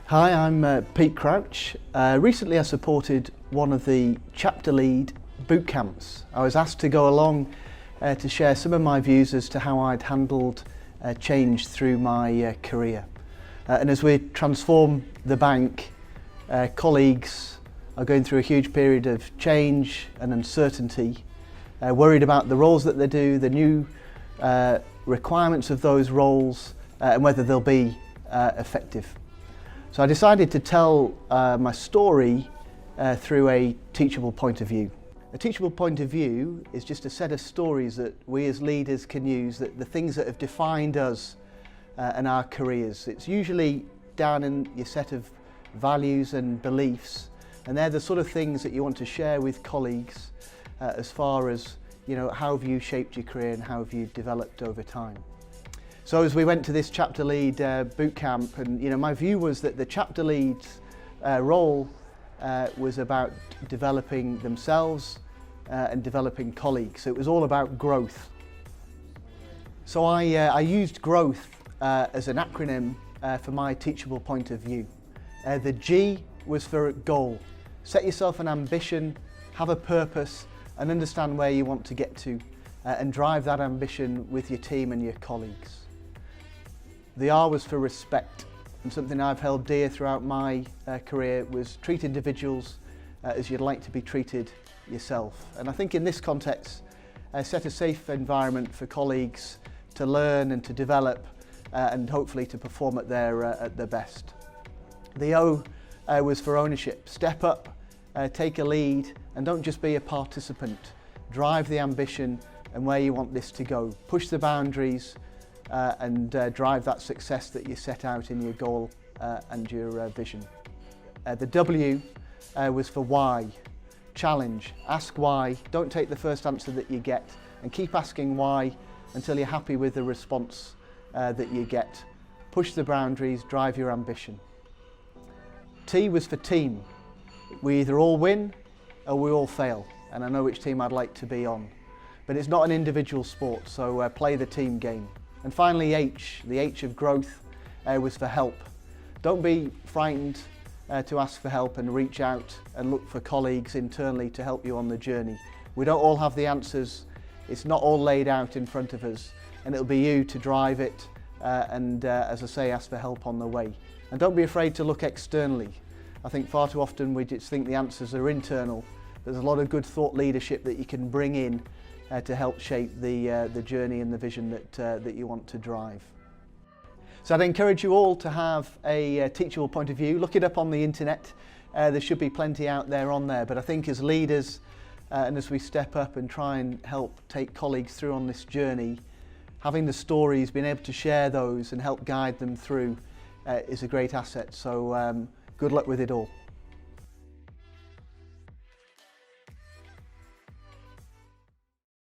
Hi, I'm Pete Crouch. Recently I supported one of the chapter lead boot camps. I was asked to go along to share some of my views as to how I'd handled change through my career. And as we transform the bank, colleagues are going through a huge period of change and uncertainty, worried about the roles that they do, the new requirements of those roles, and whether they'll be effective. So I decided to tell my story through a teachable point of view. A teachable point of view is just a set of stories that we as leaders can use, that the things that have defined us and our careers. It's usually down in your set of values and beliefs, and they're the sort of things that you want to share with colleagues as far as, you know, how have you shaped your career and how have you developed over time. So as we went to this chapter lead boot camp, and my view was that the chapter lead's role was about developing themselves and developing colleagues. So it was all about growth. So I used growth as an acronym for my teachable point of view. The G was for goal. Set yourself an ambition, have a purpose, and understand where you want to get to, and drive that ambition with your team and your colleagues. The R was for respect, and something I've held dear throughout my career was treat individuals as you'd like to be treated yourself. And I think in this context, set a safe environment for colleagues to learn and to develop and hopefully to perform at their best. The O was for ownership. Step up, take a lead, and don't just be a participant. Drive the ambition and where you want this to go. Push the boundaries and drive that success that you set out in your goal and your vision. The W was for why. Challenge, ask why, don't take the first answer that you get, and keep asking why until you're happy with the response that you get. Push the boundaries, drive your ambition. T was for team. We either all win or we all fail, and I know which team I'd like to be on. But it's not an individual sport, so play the team game. And finally H, the H of growth, was for help. Don't be frightened to ask for help and reach out and look for colleagues internally to help you on the journey. We don't all have the answers, it's not all laid out in front of us, and it'll be you to drive it and as I say, ask for help on the way. And don't be afraid to look externally. I think far too often we just think the answers are internal. There's a lot of good thought leadership that you can bring in to help shape the journey and the vision that you want to drive. So I'd encourage you all to have a teachable point of view. Look it up on the internet. There should be plenty out there on there, but I think as leaders and as we step up and try and help take colleagues through on this journey, having the stories, being able to share those and help guide them through is a great asset. So good luck with it all.